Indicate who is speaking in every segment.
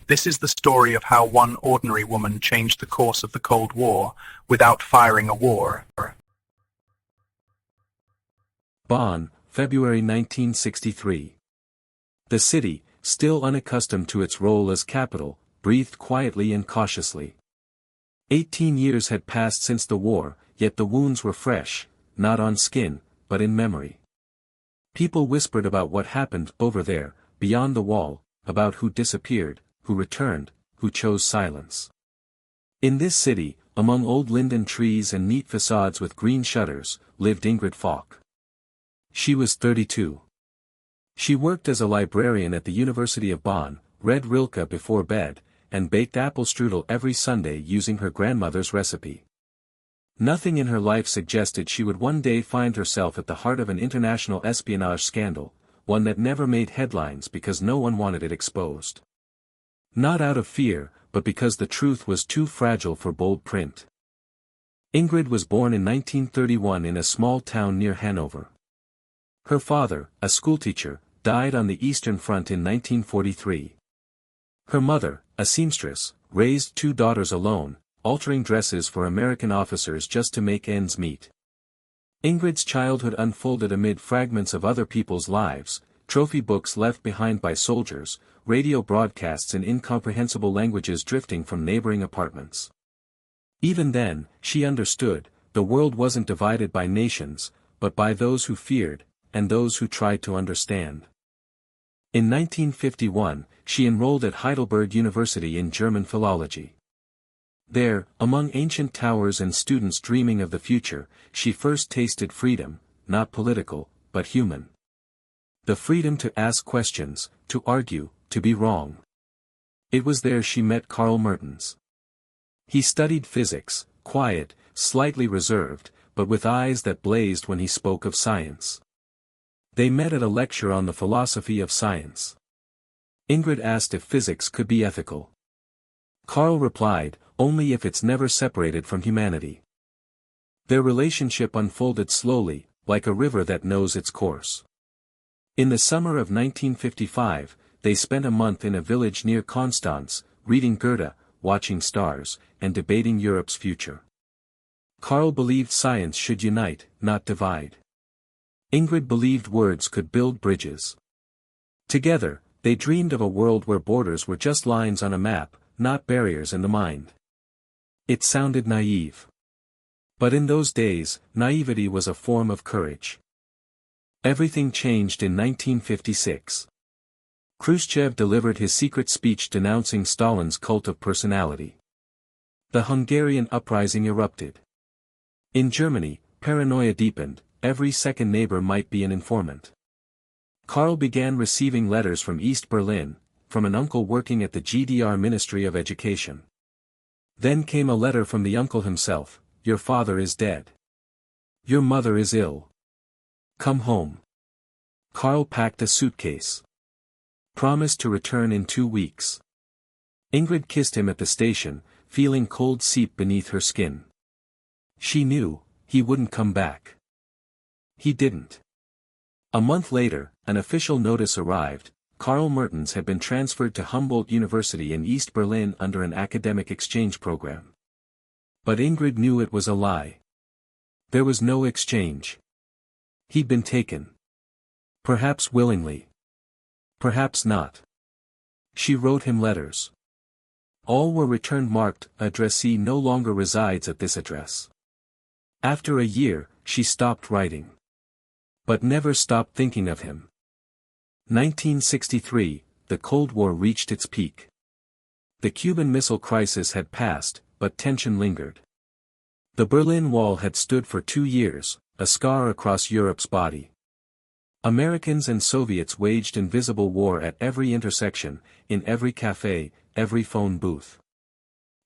Speaker 1: This is the story of how one ordinary woman changed the course of the Cold War without firing a war.
Speaker 2: Bonn, February 1963. The city, still unaccustomed to its role as capital, breathed quietly and cautiously. 18 years had passed since the war, yet the wounds were fresh, not on skin, but in memory. People whispered about what happened over there, beyond the wall, about who disappeared, who returned, who chose silence. In this city, among old linden trees and neat facades with green shutters, lived Ingrid Falk. She was 32. She worked as a librarian at the University of Bonn, read Rilke before bed, and baked apple strudel every Sunday using her grandmother's recipe. Nothing in her life suggested she would one day find herself at the heart of an international espionage scandal, one that never made headlines because no one wanted it exposed. Not out of fear, but because the truth was too fragile for bold print. Ingrid was born in 1931 in a small town near Hanover. Her father, a schoolteacher, died on the Eastern Front in 1943. Her mother, a seamstress, raised two daughters alone, altering dresses for American officers just to make ends meet. Ingrid's childhood unfolded amid fragments of other people's lives, trophy books left behind by soldiers, radio broadcasts in incomprehensible languages drifting from neighboring apartments. Even then, she understood, the world wasn't divided by nations, but by those who feared, and those who tried to understand. In 1951, she enrolled at Heidelberg University in German philology. There, among ancient towers and students dreaming of the future, she first tasted freedom, not political, but human. The freedom to ask questions, to argue, to be wrong. It was there she met Karl Mertens. He studied physics, quiet, slightly reserved, but with eyes that blazed when he spoke of science. They met at a lecture on the philosophy of science. Ingrid asked if physics could be ethical. Karl replied, only if it's never separated from humanity. Their relationship unfolded slowly, like a river that knows its course. In the summer of 1955, they spent a month in a village near Konstanz, reading Goethe, watching stars, and debating Europe's future. Karl believed science should unite, not divide. Ingrid believed words could build bridges. Together, they dreamed of a world where borders were just lines on a map, not barriers in the mind. It sounded naive. But in those days, naivety was a form of courage. Everything changed in 1956. Khrushchev delivered his secret speech denouncing Stalin's cult of personality. The Hungarian uprising erupted. In Germany, paranoia deepened, every second neighbor might be an informant. Karl began receiving letters from East Berlin, from an uncle working at the GDR Ministry of Education. Then came a letter from the uncle himself, "Your father is dead. Your mother is ill. Come home." Karl packed a suitcase. Promised to return in 2 weeks. Ingrid kissed him at the station, feeling cold seep beneath her skin. She knew, he wouldn't come back. He didn't. A month later, an official notice arrived. Karl Mertens had been transferred to Humboldt University in East Berlin under an academic exchange program. But Ingrid knew it was a lie. There was no exchange. He'd been taken. Perhaps willingly. Perhaps not. She wrote him letters. All were returned marked, "Addressee no longer resides at this address." After a year, she stopped writing. But never stopped thinking of him. 1963, the Cold War reached its peak. The Cuban Missile Crisis had passed, but tension lingered. The Berlin Wall had stood for 2 years, a scar across Europe's body. Americans and Soviets waged invisible war at every intersection, in every cafe, every phone booth.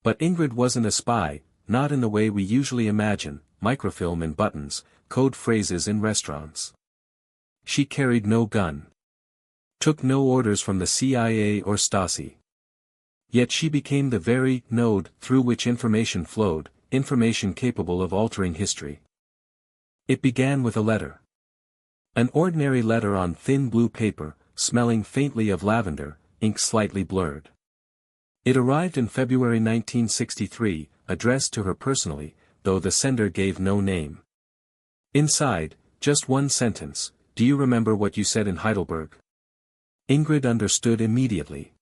Speaker 2: But Ingrid wasn't a spy, not in the way we usually imagine, microfilm and buttons, code phrases in restaurants. She carried no gun. Took no orders from the CIA or Stasi. Yet she became the very node through which information flowed, information capable of altering history. It began with a letter. An ordinary letter on thin blue paper, smelling faintly of lavender, ink slightly blurred. It arrived in February 1963, addressed to her personally, though the sender gave no name. Inside, just one sentence: "Do you remember what you said in Heidelberg?" Ingrid understood immediately.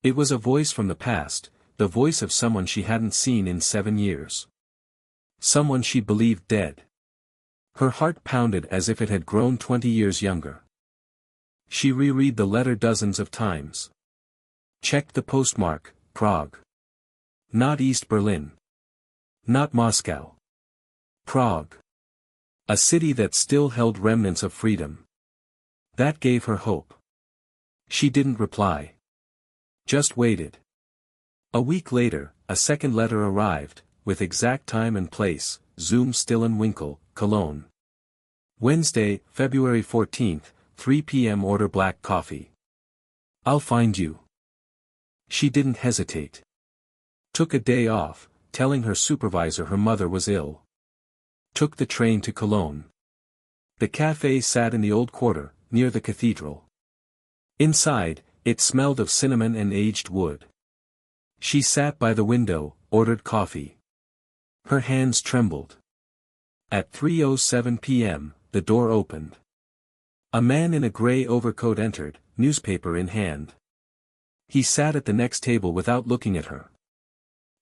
Speaker 2: It was a voice from the past, the voice of someone she hadn't seen in 7 years. Someone she believed dead. Her heart pounded as if it had grown 20 years younger. She reread the letter dozens of times. Checked the postmark: Prague. Not East Berlin. Not Moscow. Prague. A city that still held remnants of freedom. That gave her hope. She didn't reply. Just waited. A week later, a second letter arrived, with exact time and place: Zoom Stillenwinkel, Cologne. Wednesday, February 14th, 3 p.m. Order black coffee. I'll find you. She didn't hesitate. Took a day off, telling her supervisor her mother was ill. Took the train to Cologne. The café sat in the old quarter, near the cathedral. Inside, it smelled of cinnamon and aged wood. She sat by the window, ordered coffee. Her hands trembled. At 3:07 p.m., the door opened. A man in a gray overcoat entered, newspaper in hand. He sat at the next table without looking at her.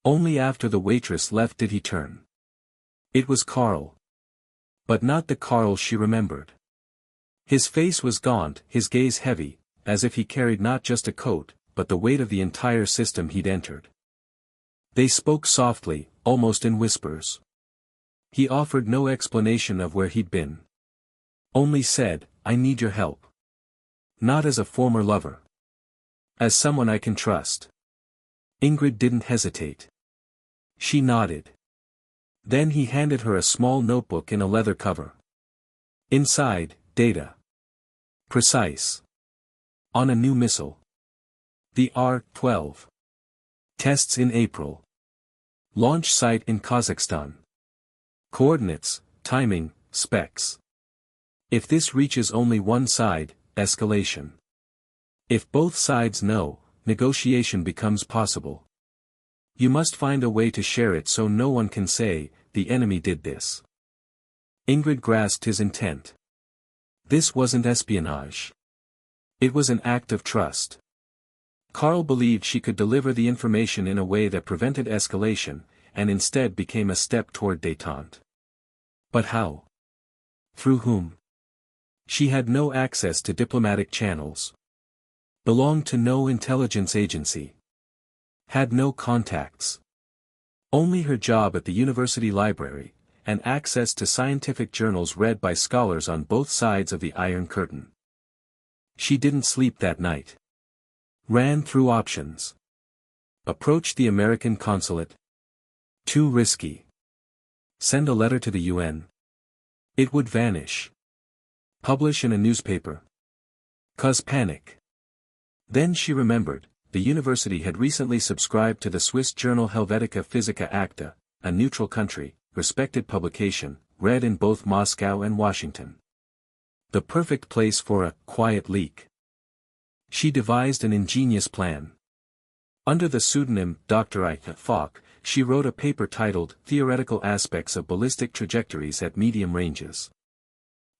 Speaker 2: Only after the waitress left did he turn. It was Karl. But not the Karl she remembered. His face was gaunt, his gaze heavy, as if he carried not just a coat, but the weight of the entire system he'd entered. They spoke softly, almost in whispers. He offered no explanation of where he'd been. Only said, "I need your help. Not as a former lover. As someone I can trust." Ingrid didn't hesitate. She nodded. Then he handed her a small notebook in a leather cover. Inside, data. Precise. On a new missile. The R-12. Tests in April. Launch site in Kazakhstan. Coordinates, timing, specs. If this reaches only one side, escalation. If both sides know, negotiation becomes possible. You must find a way to share it so no one can say, "The enemy did this." Ingrid grasped his intent. This wasn't espionage. It was an act of trust. Karl believed she could deliver the information in a way that prevented escalation, and instead became a step toward détente. But how? Through whom? She had no access to diplomatic channels. Belonged to no intelligence agency. Had no contacts. Only her job at the university library, and access to scientific journals read by scholars on both sides of the Iron Curtain. She didn't sleep that night. Ran through options. Approached the American consulate. Too risky. Send a letter to the UN. It would vanish. Publish in a newspaper. Cause panic. Then she remembered, the university had recently subscribed to the Swiss journal Helvetica Physica Acta, a neutral country, respected publication, read in both Moscow and Washington. The perfect place for a quiet leak. She devised an ingenious plan. Under the pseudonym Dr. Ingrid Falk, she wrote a paper titled Theoretical Aspects of Ballistic Trajectories at Medium Ranges.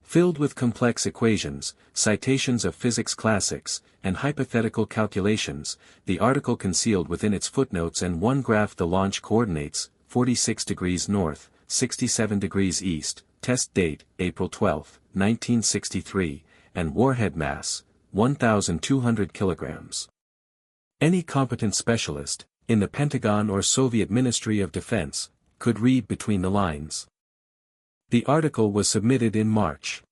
Speaker 2: Filled with complex equations, citations of physics classics, and hypothetical calculations, the article concealed within its footnotes and one graph the launch coordinates, 46 degrees north, 67 degrees east, test date, April 12, 1963, and warhead mass, 1,200 kilograms. Any competent specialist, in the Pentagon or Soviet Ministry of Defense, could read between the lines. The article was submitted in March.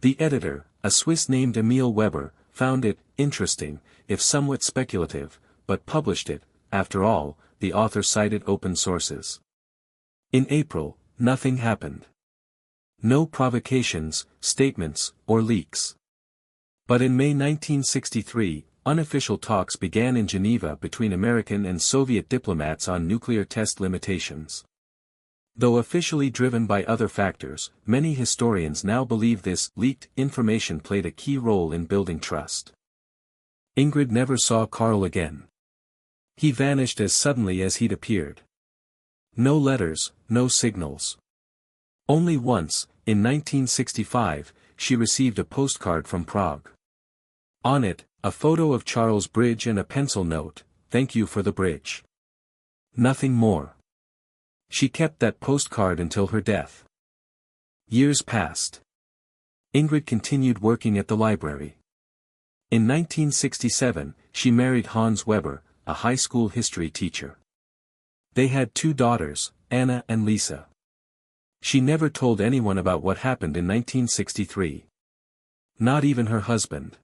Speaker 2: The editor, a Swiss named Emil Weber, found it interesting, if somewhat speculative, but published it. After all, the author cited open sources. In April, nothing happened. No provocations, statements, or leaks. But in May 1963, unofficial talks began in Geneva between American and Soviet diplomats on nuclear test limitations. Though officially driven by other factors, many historians now believe this leaked information played a key role in building trust. Ingrid never saw Karl again. He vanished as suddenly as he'd appeared. No letters, no signals. Only once, in 1965, she received a postcard from Prague. On it, a photo of Charles Bridge and a pencil note, "Thank you for the bridge." Nothing more. She kept that postcard until her death. Years passed. Ingrid continued working at the library. In 1967, she married Hans Weber, a high school history teacher. They had 2 daughters, Anna and Lisa. She never told anyone about what happened in 1963. Not even her husband.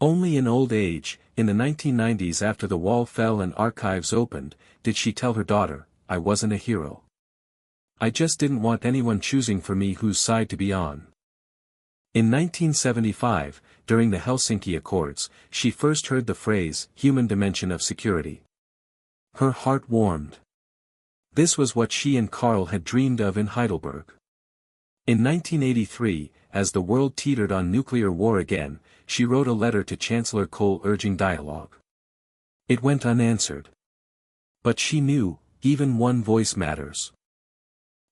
Speaker 2: Only in old age, in the 1990s after the wall fell and archives opened, did she tell her daughter, "I wasn't a hero. I just didn't want anyone choosing for me whose side to be on." In 1975, during the Helsinki Accords, she first heard the phrase, "human dimension of security." Her heart warmed. This was what she and Karl had dreamed of in Heidelberg. In 1983, as the world teetered on nuclear war again, she wrote a letter to Chancellor Kohl urging dialogue. It went unanswered. But she knew, even one voice matters.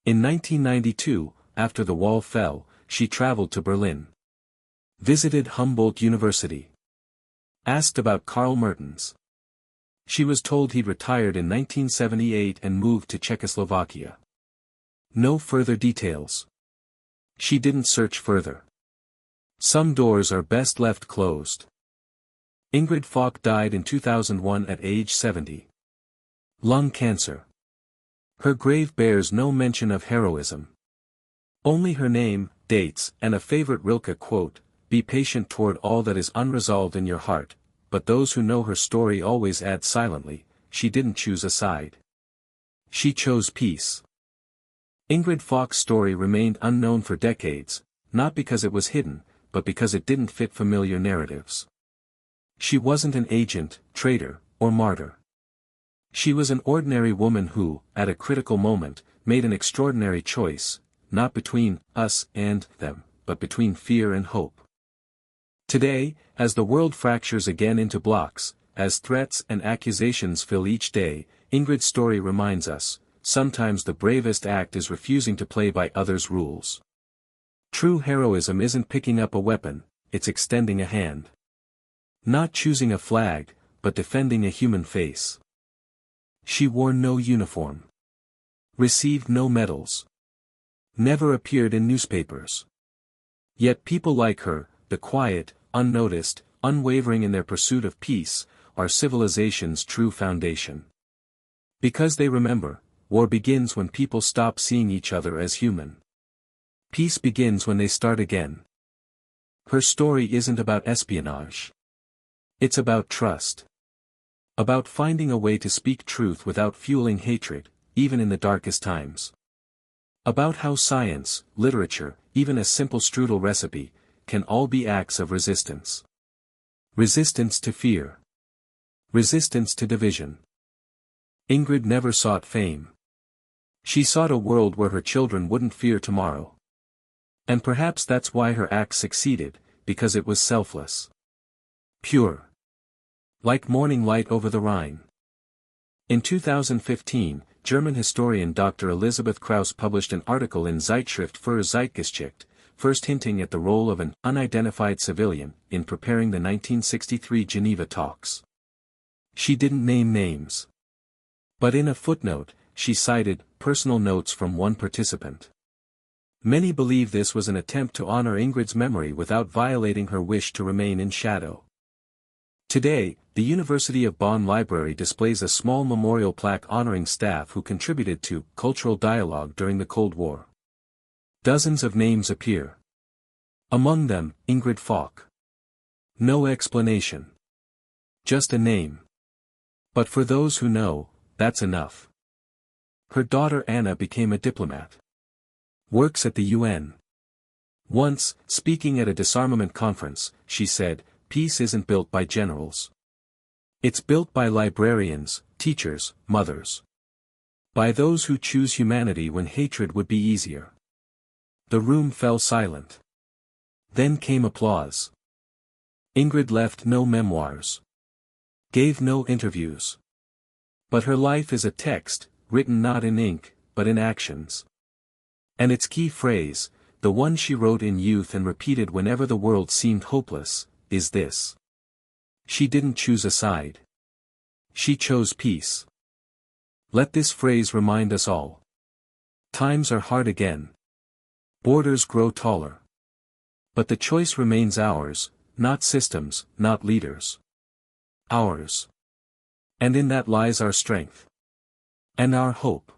Speaker 2: In 1992, after the wall fell, she traveled to Berlin. Visited Humboldt University. Asked about Karl Mertens. She was told he'd retired in 1978 and moved to Czechoslovakia. No further details. She didn't search further. Some doors are best left closed. Ingrid Falk died in 2001 at age 70. Lung cancer. Her grave bears no mention of heroism. Only her name, dates, and a favorite Rilke quote, "Be patient toward all that is unresolved in your heart," but those who know her story always add silently, she didn't choose a side. She chose peace. Ingrid Falk's story remained unknown for decades, not because it was hidden, but because it didn't fit familiar narratives. She wasn't an agent, traitor, or martyr. She was an ordinary woman who, at a critical moment, made an extraordinary choice, not between us and them, but between fear and hope. Today, as the world fractures again into blocks, as threats and accusations fill each day, Ingrid's story reminds us, sometimes the bravest act is refusing to play by others' rules. True heroism isn't picking up a weapon, it's extending a hand. Not choosing a flag, but defending a human face. She wore no uniform. Received no medals. Never appeared in newspapers. Yet people like her, the quiet, unnoticed, unwavering in their pursuit of peace, are civilization's true foundation. Because they remember, war begins when people stop seeing each other as human. Peace begins when they start again. Her story isn't about espionage. It's about trust. About finding a way to speak truth without fueling hatred, even in the darkest times. About how science, literature, even a simple strudel recipe, can all be acts of resistance. Resistance to fear. Resistance to division. Ingrid never sought fame. She sought a world where her children wouldn't fear tomorrow. And perhaps that's why her act succeeded, because it was selfless. Pure. Like morning light over the Rhine. In 2015, German historian Dr. Elisabeth Kraus published an article in Zeitschrift für Zeitgeschichte, first hinting at the role of an unidentified civilian in preparing the 1963 Geneva talks. She didn't name names. But in a footnote, she cited personal notes from one participant. Many believe this was an attempt to honor Ingrid's memory without violating her wish to remain in shadow. Today, the University of Bonn Library displays a small memorial plaque honoring staff who contributed to cultural dialogue during the Cold War. Dozens of names appear. Among them, Ingrid Falk. No explanation. Just a name. But for those who know, that's enough. Her daughter Anna became a diplomat. Works at the UN. Once, speaking at a disarmament conference, she said, "Peace isn't built by generals. It's built by librarians, teachers, mothers. By those who choose humanity when hatred would be easier." The room fell silent. Then came applause. Ingrid left no memoirs. Gave no interviews. But her life is a text, written not in ink, but in actions. And its key phrase, the one she wrote in youth and repeated whenever the world seemed hopeless, is this. She didn't choose a side. She chose peace. Let this phrase remind us all. Times are hard again. Borders grow taller. But the choice remains ours, not systems, not leaders. Ours. And in that lies our strength. And our hope.